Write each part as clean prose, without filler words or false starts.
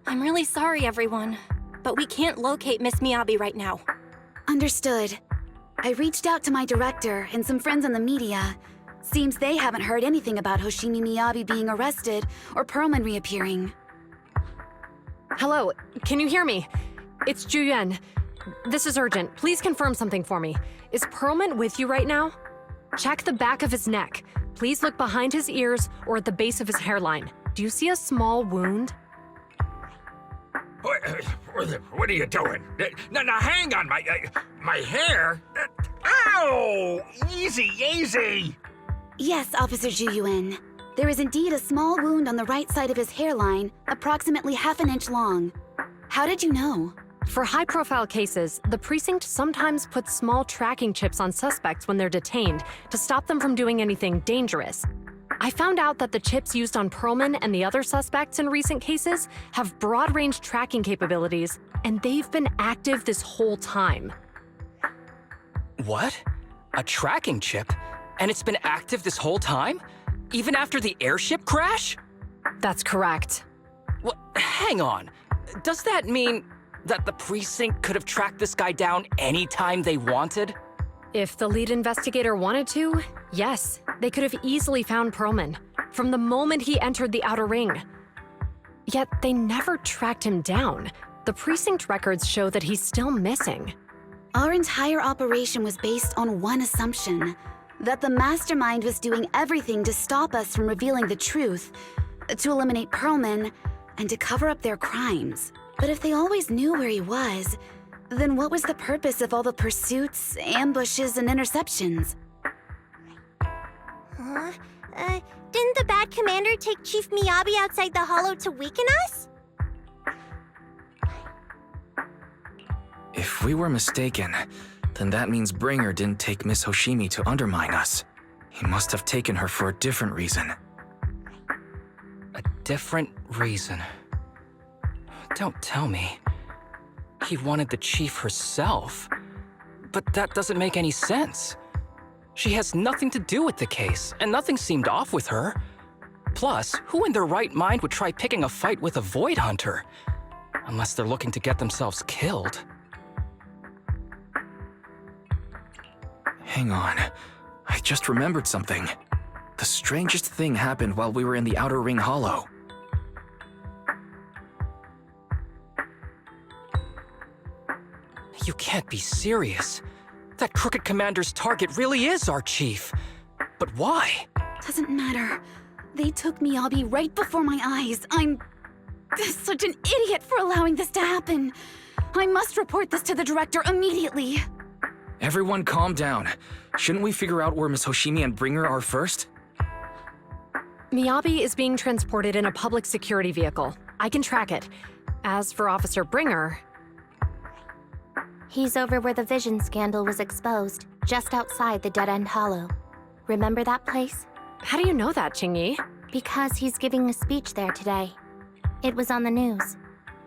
I'm really sorry, everyone, but we can't locate Miss Miyabi right now. Understood. I reached out to my director and some friends in the media. Seems they haven't heard anything about Hoshimi Miyabi being arrested or Perlman reappearing. Hello, can you hear me? It's Juyuan. This is urgent. Please confirm something for me. Is Perlman with you right now? Check the back of his neck. Please look behind his ears or at the base of his hairline. Do you see a small wound? What are you doing? Now, hang on, my hair? Ow! Easy, easy! Yes, Officer Juyuan. There is indeed a small wound on the right side of his hairline, approximately half an inch long. How did you know? For high-profile cases, the precinct sometimes puts small tracking chips on suspects when they're detained to stop them from doing anything dangerous. I found out that the chips used on Perlman and the other suspects in recent cases have broad-range tracking capabilities, and they've been active this whole time. What? A tracking chip? And it's been active this whole time? Even after the airship crash? That's correct. What? Hang on. Does that mean that the precinct could have tracked this guy down anytime they wanted? If the lead investigator wanted to, yes, they could have easily found Perlman from the moment he entered the outer ring. Yet they never tracked him down. The precinct records show that he's still missing. Our entire operation was based on one assumption, that the mastermind was doing everything to stop us from revealing the truth, to eliminate Perlman, and to cover up their crimes. But if they always knew where he was, then what was the purpose of all the pursuits, ambushes, and interceptions? Didn't the bad commander take Chief Miyabi outside the hollow to weaken us? If we were mistaken, then that means Bringer didn't take Miss Hoshimi to undermine us. He must have taken her for a different reason. A different reason. Don't tell me. He wanted the chief herself. But that doesn't make any sense. She has nothing to do with the case, and nothing seemed off with her. Plus, who in their right mind would try picking a fight with a Void Hunter? Unless they're looking to get themselves killed. Hang on. I just remembered something. The strangest thing happened while we were in the Outer Ring Hollow. You can't be serious. That crooked commander's target really is our chief. But why? Doesn't matter. They took Miyabi right before my eyes. I'm such an idiot for allowing this to happen. I must report this to the director immediately. Everyone calm down. Shouldn't we figure out where Miss Hoshimi and Bringer are first? Miyabi is being transported in a public security vehicle. I can track it. As for Officer Bringer... He's over where the vision scandal was exposed, just outside the Dead End Hollow. Remember that place? How do you know that, Qingyi? Because he's giving a speech there today. It was on the news.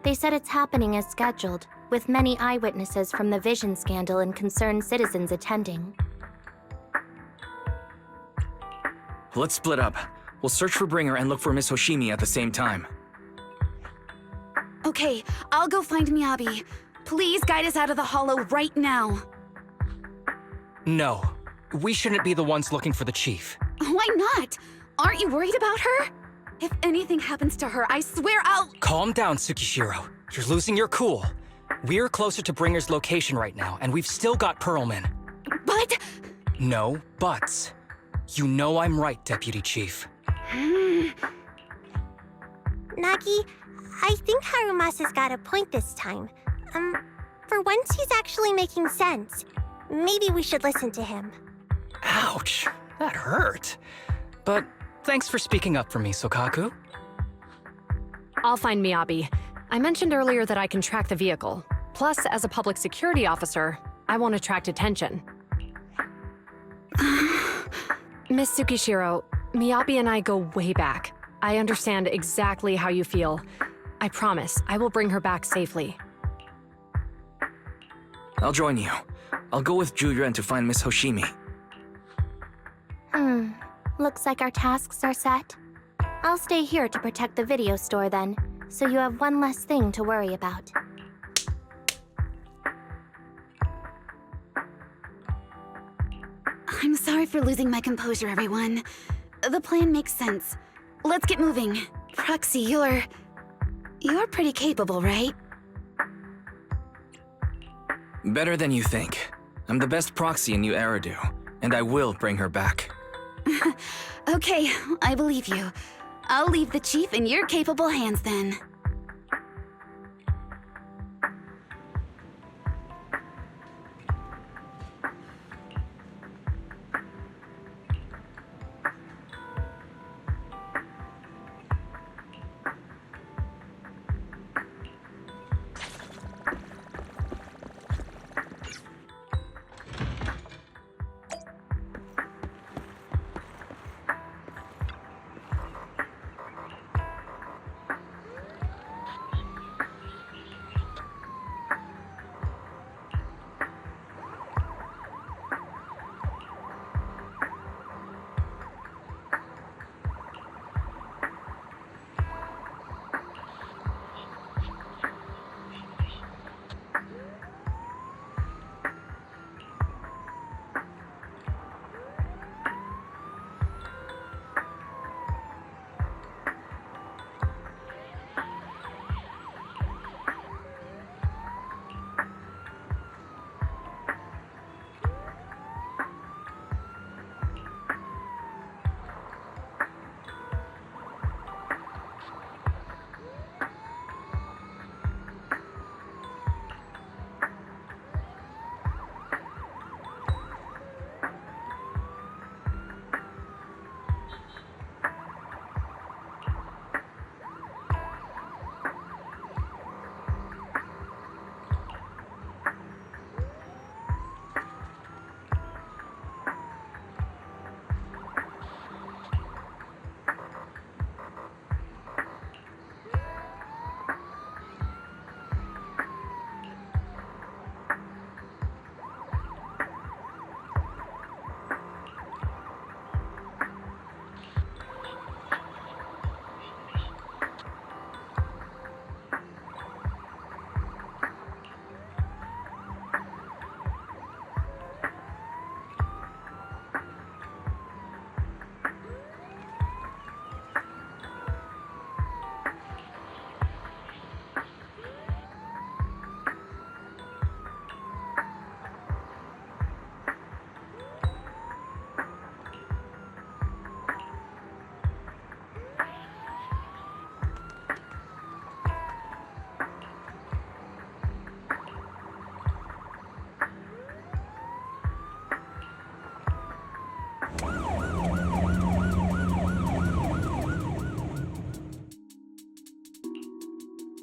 They said it's happening as scheduled, with many eyewitnesses from the vision scandal and concerned citizens attending. Let's split up. We'll search for Bringer and look for Miss Hoshimi at the same time. Okay, I'll go find Miyabi. Please guide us out of the hollow right now. No. We shouldn't be the ones looking for the chief. Why not? Aren't you worried about her? If anything happens to her, I swear I'll... Calm down, Tsukishiro. You're losing your cool. We're closer to Bringer's location right now, and we've still got Perlman. But... No buts. You know I'm right, Deputy Chief. Nagi, I think Harumasa's got a point this time. For once he's actually making sense. Maybe we should listen to him. Ouch, that hurt. But thanks for speaking up for me, Sokaku. I'll find Miyabi. I mentioned earlier that I can track the vehicle. Plus, as a public security officer, I won't attract attention. Miss Tsukishiro, Miyabi and I go way back. I understand exactly how you feel. I promise, I will bring her back safely. I'll join you. I'll go with Juyuan to find Miss Hoshimi. Looks like our tasks are set. I'll stay here to protect the video store then, so you have one less thing to worry about. I'm sorry for losing my composure, everyone. The plan makes sense. Let's get moving. Proxy, you're pretty capable, right? Better than you think. I'm the best proxy in New Eridu, and I will bring her back. Okay, I believe you. I'll leave the chief in your capable hands then.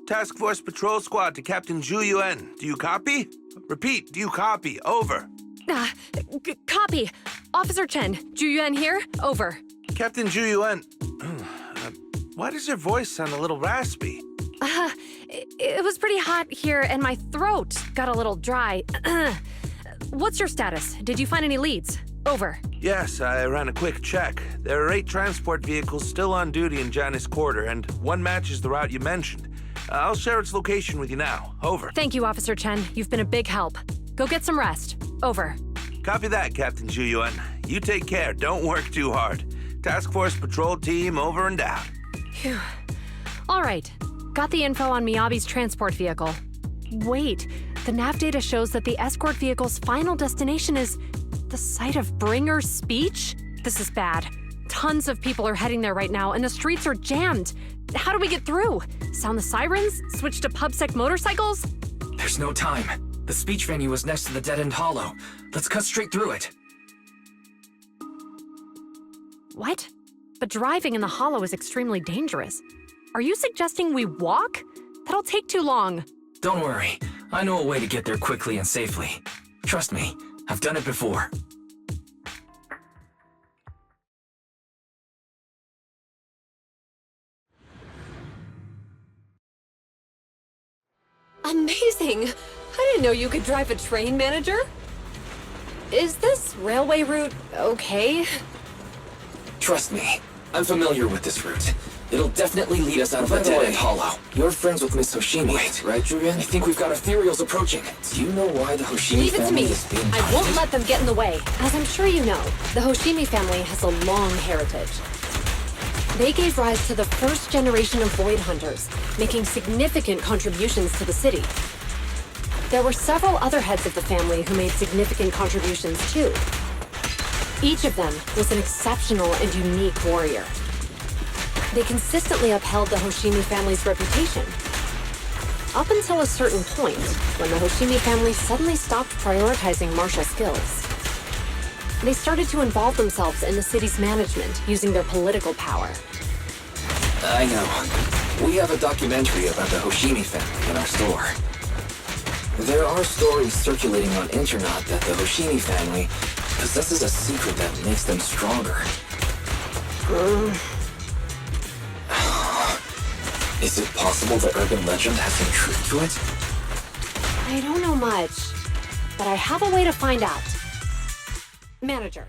Task Force Patrol Squad to Captain Zhu Yuan. Do you copy? Repeat, do you copy? Over. Copy. Officer Chen, Zhu Yuan here. Over. Captain Zhu Yuan, why does your voice sound a little raspy? It was pretty hot here, and my throat got a little dry. What's your status? Did you find any leads? Over. Yes, I ran a quick check. There are 8 transport vehicles still on duty in Janus Quarter, and one matches the route you mentioned. I'll share its location with you now. Over. Thank you, Officer Chen. You've been a big help. Go get some rest. Over. Copy that, Captain Zhu Yuan. You take care. Don't work too hard. Task Force Patrol Team over and out. Phew. All right. Got the info on Miyabi's transport vehicle. Wait, the nav data shows that the escort vehicle's final destination is the site of Bringer's speech? This is bad. Tons of people are heading there right now, and the streets are jammed. How do we get through? Sound the sirens? Switch to pubsec motorcycles? There's no time. The speech venue was next to the dead-end hollow. Let's cut straight through it. What? But driving in the hollow is extremely dangerous. Are you suggesting we walk? That'll take too long. Don't worry. I know a way to get there quickly and safely. Trust me, I've done it before. Amazing! I didn't know you could drive a train, manager. Is this railway route okay? Trust me, I'm familiar with this route. It'll definitely lead us out of the dead end hollow. You're friends with Miss Hoshimi, right, Julian? I think we've got ethereals approaching. Do you know why the Hoshimi Leave it to family me. is being I won't let them get in the way. As I'm sure you know, the Hoshimi family has a long heritage. They gave rise to the first generation of Void Hunters, making significant contributions to the city. There were several other heads of the family who made significant contributions too. Each of them was an exceptional and unique warrior. They consistently upheld the Hoshimi family's reputation. Up until a certain point, when the Hoshimi family suddenly stopped prioritizing martial skills. They started to involve themselves in the city's management using their political power. I know. We have a documentary about the Hoshimi family in our store. There are stories circulating on internet that the Hoshimi family possesses a secret that makes them stronger. Is it possible the urban legend has some truth to it? I don't know much, but I have a way to find out. Manager.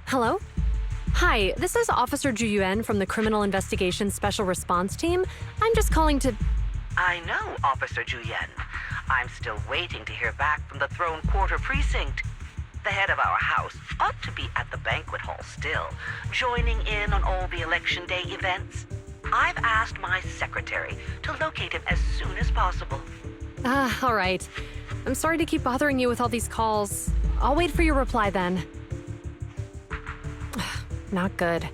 Hello? Hi, this is Officer Ju Yuan from the Criminal Investigations Special Response Team. I'm just calling to... I know, Officer Ju Yuan. I'm still waiting to hear back from the Throne Quarter Precinct. The head of our house ought to be at the banquet hall still, joining in on all the Election Day events. I've asked my secretary to locate him as soon as possible. All right. I'm sorry to keep bothering you with all these calls. I'll wait for your reply then. Not good.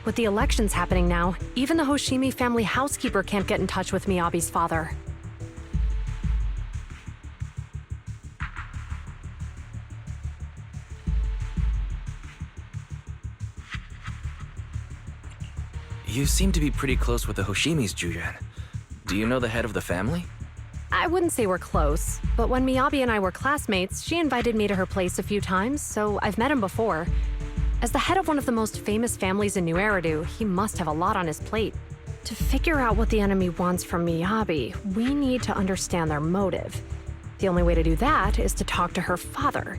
With the elections happening now, even the Hoshimi family housekeeper can't get in touch with Miyabi's father. You seem to be pretty close with the Hoshimis, Julian. Do you know the head of the family? I wouldn't say we're close, but when Miyabi and I were classmates, she invited me to her place a few times, so I've met him before. As the head of one of the most famous families in New Eridu, he must have a lot on his plate. To figure out what the enemy wants from Miyabi, we need to understand their motive. The only way to do that is to talk to her father.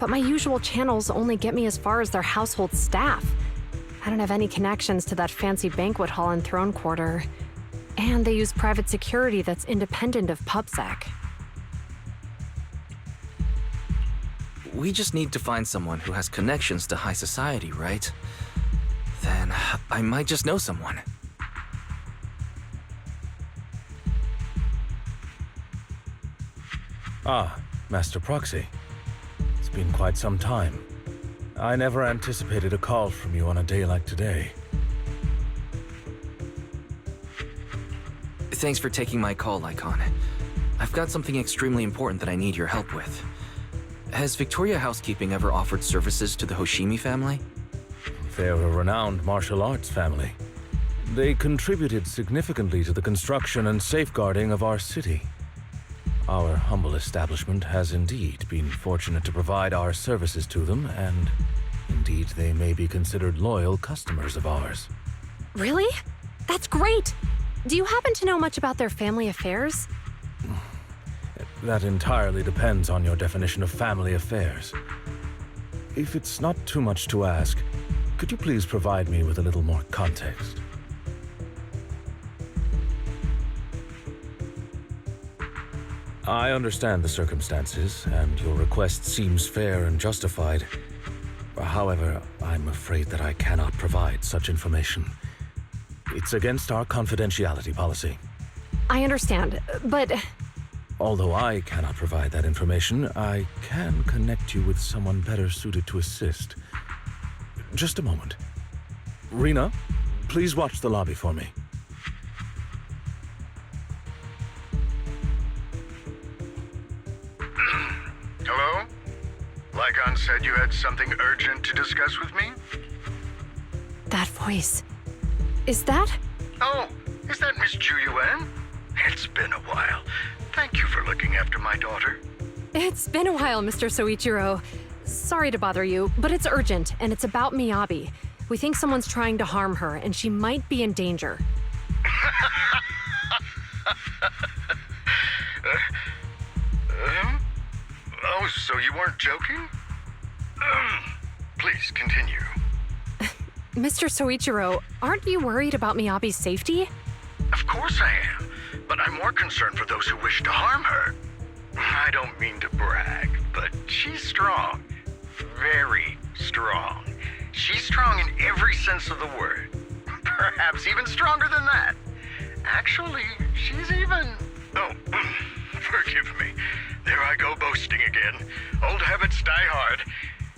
But my usual channels only get me as far as their household staff. I don't have any connections to that fancy banquet hall in Throne Quarter. And they use private security that's independent of PubSec. We just need to find someone who has connections to high society, right? Then I might just know someone. Ah, Master Proxy. It's been quite some time. I never anticipated a call from you on a day like today. Thanks for taking my call, Lycon. I've got something extremely important that I need your help with. Has Victoria Housekeeping ever offered services to the Hoshimi family? They're a renowned martial arts family. They contributed significantly to the construction and safeguarding of our city. Our humble establishment has indeed been fortunate to provide our services to them, and indeed they may be considered loyal customers of ours. Really? That's great! Do you happen to know much about their family affairs? That entirely depends on your definition of family affairs. If it's not too much to ask, could you please provide me with a little more context? I understand the circumstances, and your request seems fair and justified. However, I'm afraid that I cannot provide such information. It's against our confidentiality policy. I understand, but... Although I cannot provide that information, I can connect you with someone better suited to assist. Just a moment. Rena, please watch the lobby for me. Hello? Lycon said you had something urgent to discuss with me? That voice... Is that? Oh, is that Miss Ju Yuan? It's been a while. Thank you for looking after my daughter. It's been a while, Mr. Soichiro. Sorry to bother you, but it's urgent, and it's about Miyabi. We think someone's trying to harm her, and she might be in danger. Oh, so you weren't joking? Please, continue. Mr. Soichiro, aren't you worried about Miyabi's safety? Of course I am, but I'm more concerned for those who wish to harm her. I don't mean to brag, but she's strong. Very strong. She's strong in every sense of the word. Perhaps even stronger than that. Actually, she's even... Oh, forgive me. There I go boasting again. Old habits die hard.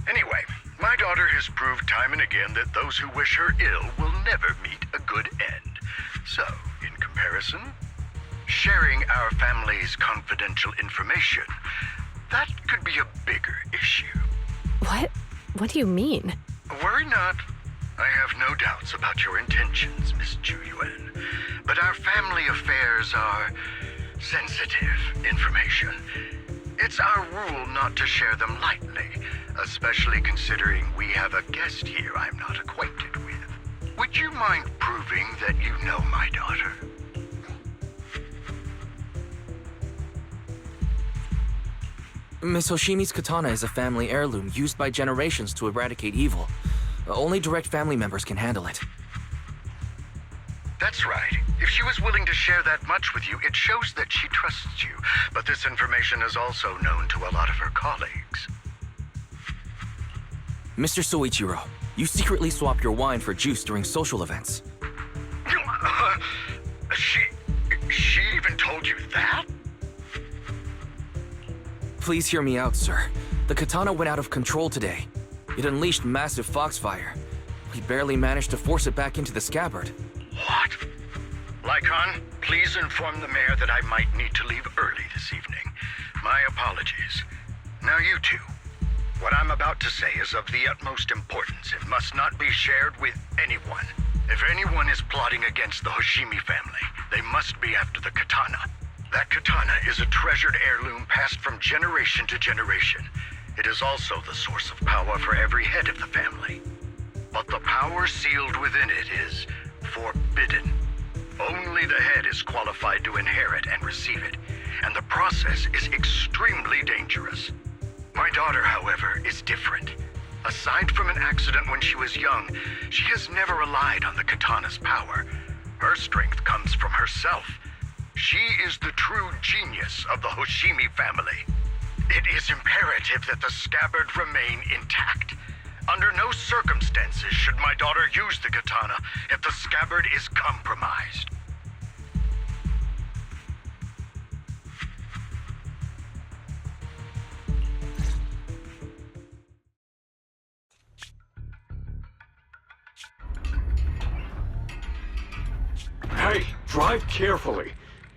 Anyway, my daughter has proved time and again that those who wish her ill will never meet a good end. So, in comparison, sharing our family's confidential information, that could be a bigger issue. What? What do you mean? Worry not. I have no doubts about your intentions, Miss Ju-Yuan. But our family affairs are sensitive information. It's our rule not to share them lightly, especially considering we have a guest here I'm not acquainted with. Would you mind proving that you know my daughter? Miss Hoshimi's katana is a family heirloom used by generations to eradicate evil. Only direct family members can handle it. That's right. If she was willing to share that much with you, it shows that she trusts you. But this information is also known to a lot of her colleagues. Mr. Soichiro, you secretly swap your wine for juice during social events. She even told you that? Please hear me out, sir. The katana went out of control today. It unleashed massive foxfire. We barely managed to force it back into the scabbard. What? Lycon, please inform the mayor that I might need to leave early this evening. My apologies. Now you two. What I'm about to say is of the utmost importance and must not be shared with anyone. If anyone is plotting against the Hoshimi family, they must be after the katana. That katana is a treasured heirloom passed from generation to generation. It is also the source of power for every head of the family. But the power sealed within it is forbidden. Only the head is qualified to inherit and receive it, and the process is extremely dangerous. My daughter, however, is different. Aside from an accident when she was young, she has never relied on the katana's power. Her strength comes from herself. She is the true genius of the Hoshimi family. It is imperative that the scabbard remain intact. Under no circumstances should my daughter use the katana if the scabbard is compromised. Hey, drive carefully.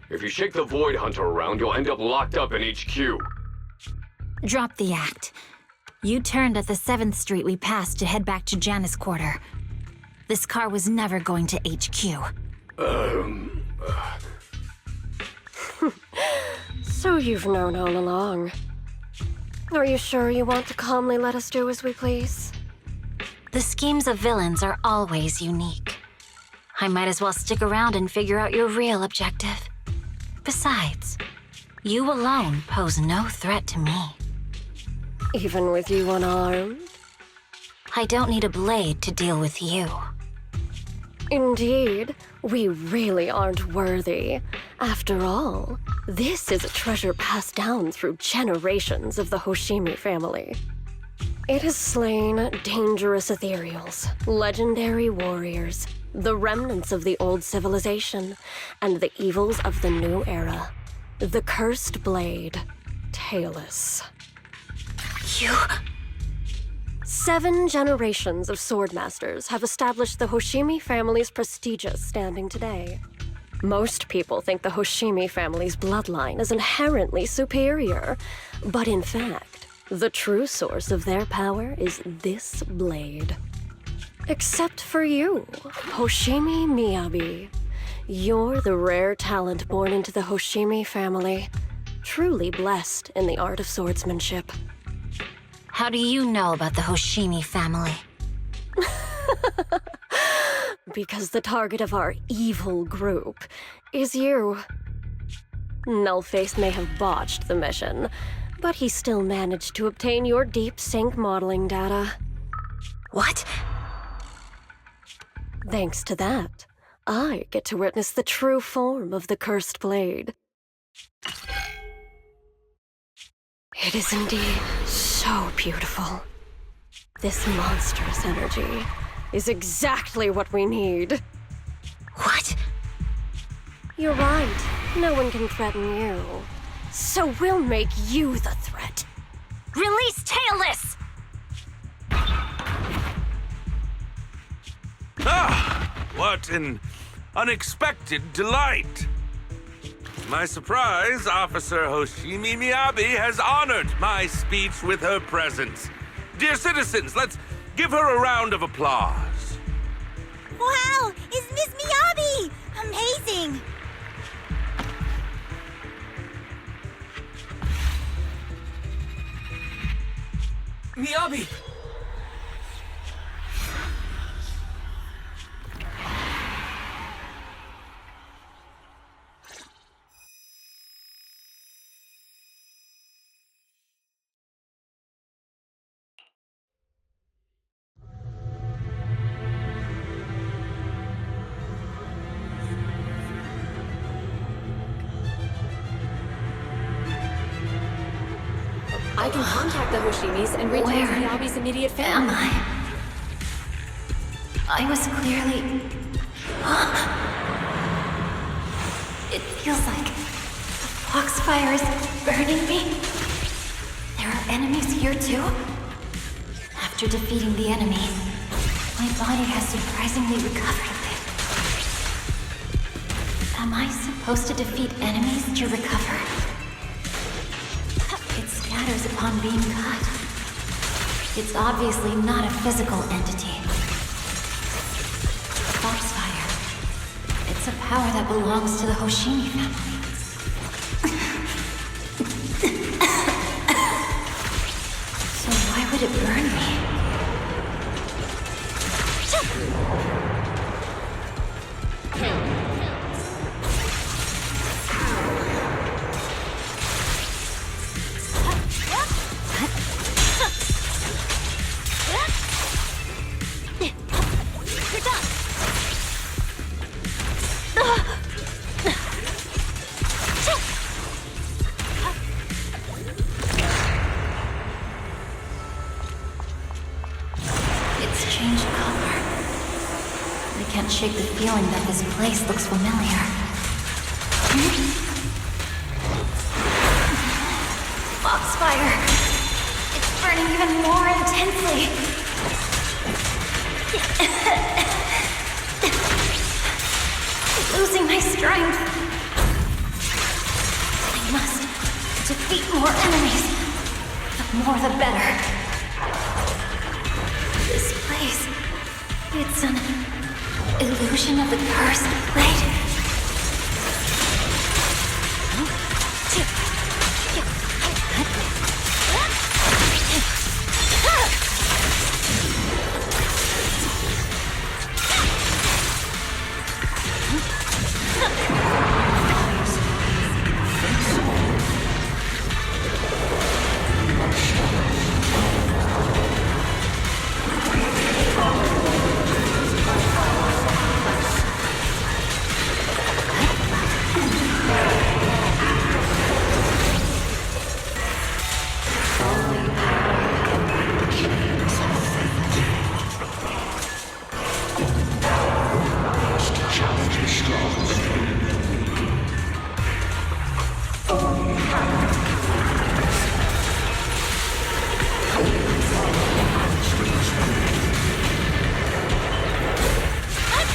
If you shake the Void Hunter around, you'll end up locked up in HQ. Drop the act. You turned at the 7th Street we passed to head back to Janus Quarter. This car was never going to HQ. So you've known all along. Are you sure you want to calmly let us do as we please? The schemes of villains are always unique. I might as well stick around and figure out your real objective. Besides, you alone pose no threat to me. Even with you unarmed? I don't need a blade to deal with you. Indeed, we really aren't worthy. After all, this is a treasure passed down through generations of the Hoshimi family. It has slain dangerous ethereals, legendary warriors, the remnants of the old civilization, and the evils of the new era. The cursed blade, Tailless. You... 7 generations of swordmasters have established the Hoshimi family's prestigious standing today. Most people think the Hoshimi family's bloodline is inherently superior, but in fact, the true source of their power is this blade. Except for you, Hoshimi Miyabi. You're the rare talent born into the Hoshimi family, truly blessed in the art of swordsmanship. How do you know about the Hoshimi family? Because the target of our evil group is you. Nullface may have botched the mission, but he still managed to obtain your deep sync modeling data. What? Thanks to that, I get to witness the true form of the cursed blade. It is indeed so beautiful. This monstrous energy is exactly what we need. What? You're right. No one can threaten you. So we'll make you the threat. Release Tailless! Ah! What an unexpected delight! To my surprise, Officer Hoshimi Miyabi has honored my speech with her presence. Dear citizens, let's give her a round of applause. Wow! It's Miss Miyabi! Amazing! Miyabi! I can contact the Hoshimis and reach out to Miyabi's immediate family. Am I? I was clearly... It feels like the foxfire is burning me. There are enemies here too? After defeating the enemy, my body has surprisingly recovered a bit. Am I supposed to defeat enemies to recover? It scatters upon being cut. It's obviously not a physical entity. Foxfire. It's a power that belongs to the Hoshimi family. So why would it burn me? Shake the feeling that this place looks familiar. Foxfire! It's burning even more intensely! Losing my strength. I must defeat more enemies. The more the better. This place, it's an illusion of the cursed blade.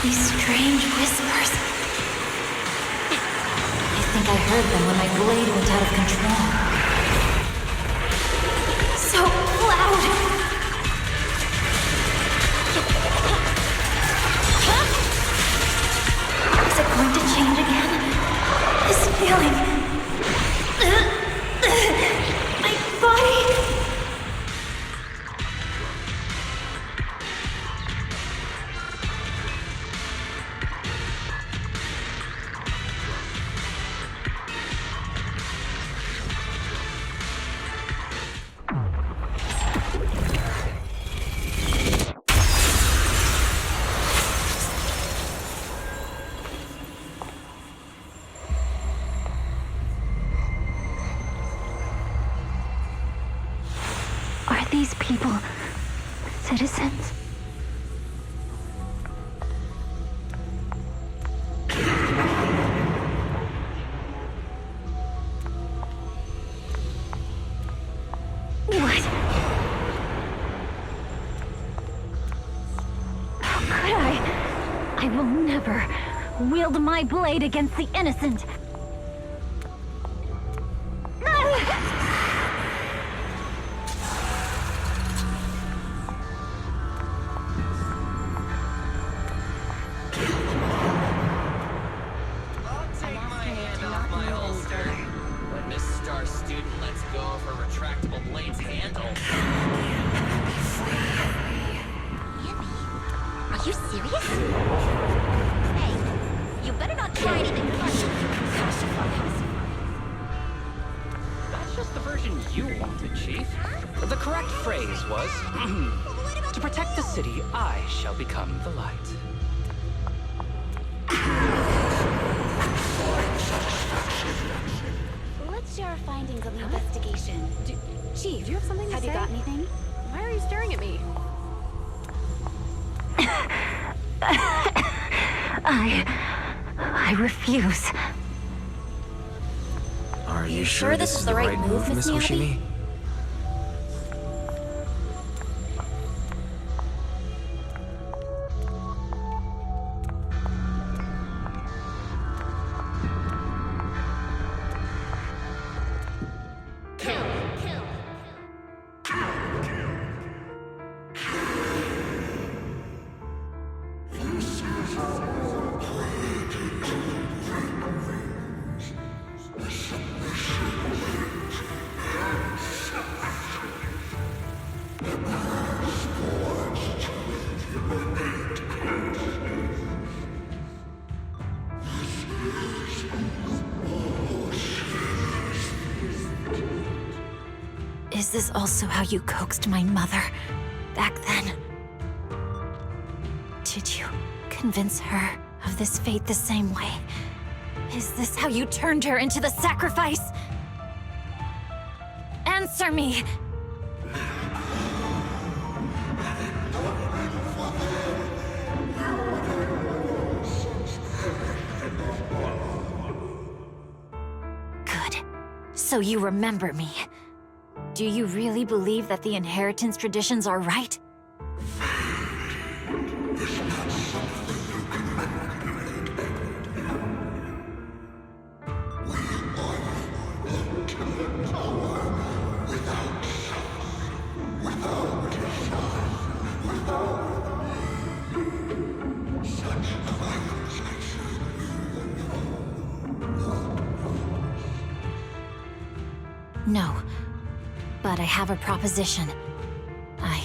These strange whispers. I think I heard them when my blade went out of control. So loud! Is it going to change again? This feeling... my body... Citizens? What? How could I? I will never wield my blade against the innocent. Are you serious? Hey, you better not try anything funny. That's just the version you wanted, Chief. The correct phrase was, to protect the city, I shall become the light. Let's share our findings of the investigation. Chief, Do you have something to say? have you got anything? Why are you staring at me? I refuse. Are you sure this is the right move, Miss Miyabi? Hoshimi? Is this also how you coaxed my mother back then? Did you convince her of this fate the same way? Is this how you turned her into the sacrifice? Answer me! Good. So you remember me. Do you really believe that the inheritance traditions are right? No. But I have a proposition. I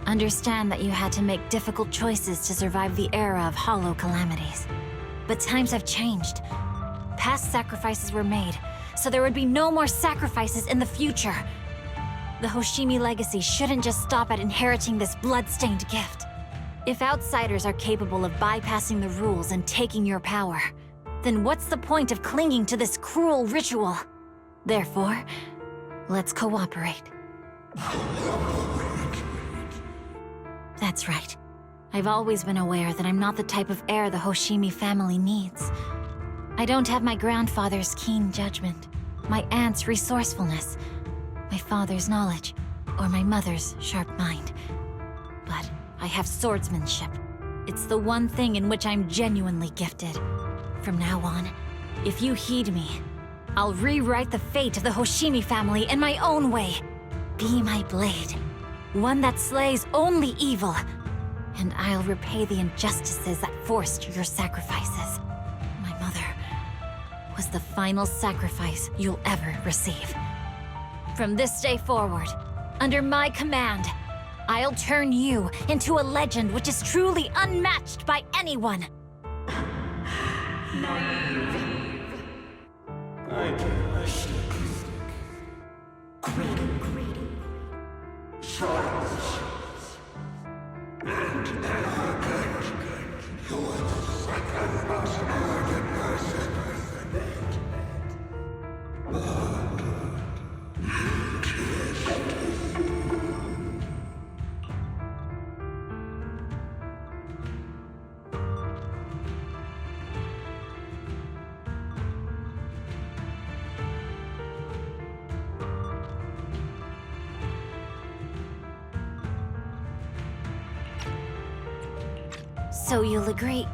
understand that you had to make difficult choices to survive the era of hollow calamities. But times have changed. Past sacrifices were made, so there would be no more sacrifices in the future. The Hoshimi legacy shouldn't just stop at inheriting this blood-stained gift. If outsiders are capable of bypassing the rules and taking your power, then what's the point of clinging to this cruel ritual? Therefore, let's cooperate. That's right. I've always been aware that I'm not the type of heir the Hoshimi family needs. I don't have my grandfather's keen judgment, my aunt's resourcefulness, my father's knowledge, or my mother's sharp mind. But I have swordsmanship. It's the one thing in which I'm genuinely gifted. From now on, if you heed me, I'll rewrite the fate of the Hoshimi family in my own way. Be my blade, one that slays only evil, and I'll repay the injustices that forced your sacrifices. My mother was the final sacrifice you'll ever receive. From this day forward, under my command, I'll turn you into a legend which is truly unmatched by anyone. So you'll agree.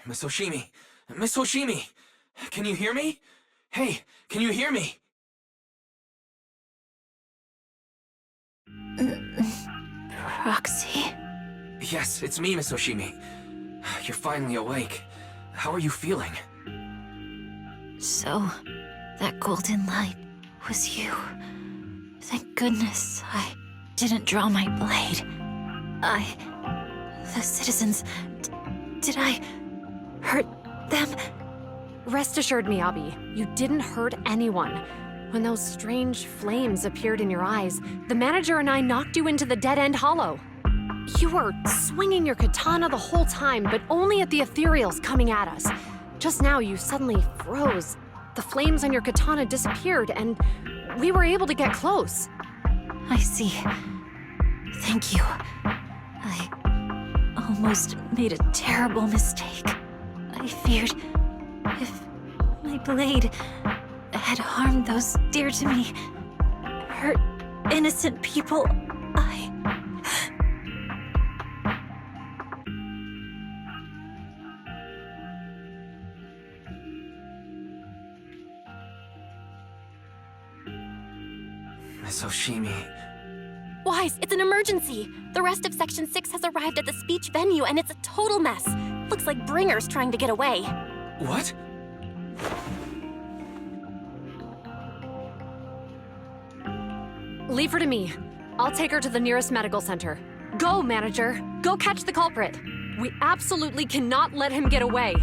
Miss Hoshimi! Miss Hoshimi! Can you hear me? Hey, can you hear me? Roxy? Yes, it's me, Miss Hoshimi. You're finally awake. How are you feeling? So, that golden light was you. Thank goodness I didn't draw my blade. The citizens... did I hurt them? Rest assured, Miyabi, you didn't hurt anyone. When those strange flames appeared in your eyes, the manager and I knocked you into the dead-end hollow. You were swinging your katana the whole time, but only at the ethereals coming at us. Just now, you suddenly froze. The flames on your katana disappeared, and we were able to get close. I see. Thank you. I almost made a terrible mistake. I feared if my blade had harmed those dear to me, hurt innocent people, Miss Hoshimi... Wise, it's an emergency. The rest of Section 6 has arrived at the speech venue, and it's a total mess. Looks like Bringer's trying to get away. What? Leave her to me. I'll take her to the nearest medical center. Go, manager. Go catch the culprit. We absolutely cannot let him get away.